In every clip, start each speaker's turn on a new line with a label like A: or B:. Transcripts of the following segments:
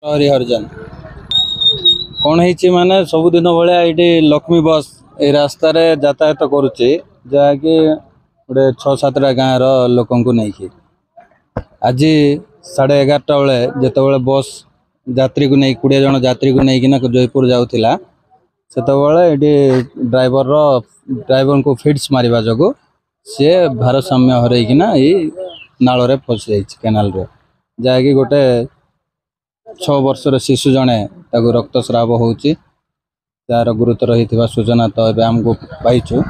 A: हरि हरिजन कौन है माने सबुदिन भाया ये लक्ष्मी बस ये रास्त यातायात करुच्ची जहाँकि गोटे 6-7टा गाँव लोक नहीं आज 11:30 बेले जिते बस यात्री को नहीं 20 जन यात्री को लेकिन जयपुर जाऊला से ड्राइवर को फिट्स मारिबा जगू सी भारसाम्य हरईकिना नाल फसी जाइए केनाल जहाँकि गोटे 6 वर्षर शिशु जड़े रक्तस्राव होार गुरुतर होता सूचना तो ये आमको पाइचु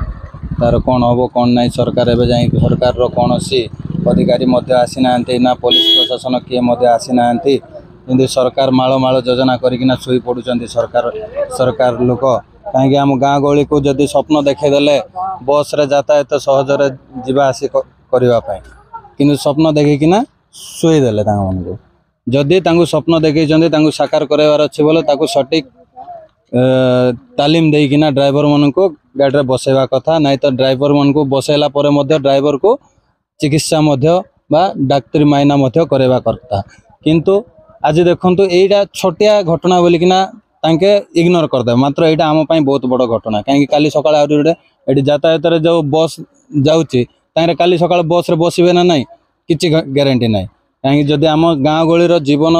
A: तार कौन हम कौन ना सरकार एवं जा सरकार कौन सी अधिकारी आसी ना ना पुलिस प्रशासन किए आसी ना कि सरकार माल योजना करना शुई पड़ुं सरकार लोक कहीं आम गाँ गहली को जदि स्वप्न देखीदे बस रे यातायात सहजरे जावासी करने कि स्वप्न देखिकिना शुईदे को जदि स्वप्न देखते साकार करार अच्छे बोले सटीक तालीम देकिना ड्राइवर मन को गाड़ी में बसैवा कथा नाई तो ड्राइवर मन को बसैला ड्राइवर को चिकित्सा डाक्तरी माइना करवा कथा किंतु आज देखु यहीटा छोटिया घटना बोलिकिना इग्नोर करदे मात्र यहाँ आम बहुत बड़ घटना कहीं काली सकाळ ये यातायात जो बस जाऊँगी काली सकाळ बस रे बसबे ना नाई किसी ग्यारंटी ना कहीं जदि आम गाँ गहली जीवन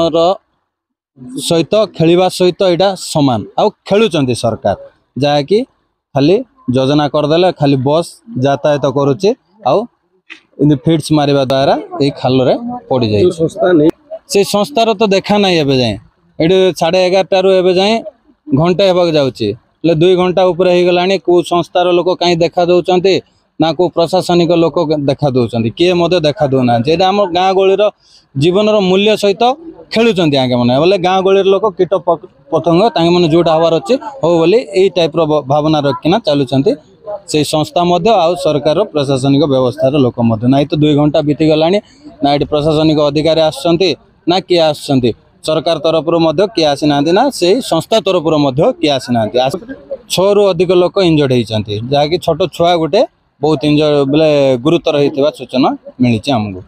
A: सहित खेलवा सहित यहाँ सामान आउ खेलुंट सरकार जहाँकि खाली योजना करदे खाली बस यातायात करुच्ची आउ फिट्स मारिबा द्वारा ये खाल पड़ जाए से संस्थार तो देखा ना एवं जाए ये 11:30 जाए घंटे होगा जाऊँगी 2 घंटा उपर हो गला कौ संस्थार लोक कहीं देखा दौरान ना को प्रशासनिक लोक देखा दौरान किए देखा दौना आम गाँ गहली जीवन मूल्य सहित खेलुंट आगे मैंने बोले गाँ गहली लोक कीट पतंग मैंने जोटा हबार अच्छे हो बोली यही टाइप भावना रखिना चलुंट से संस्था आउ सरकार प्रशासनिक व्यवस्था लोक ना तो 2 घंटा बीती गला ना ये प्रशासनिक अधिकारी आसुँच ना किए आसुँच सरकार तरफ किए आसी ना ना से संस्था तरफ किए आसी ना 6 रु अधिक लोक इंजर्ड होती जहाँकि छोट छुआ गोटे बहुत इंजर्ड बोले गुरुतर होता सूचना मिली आमको।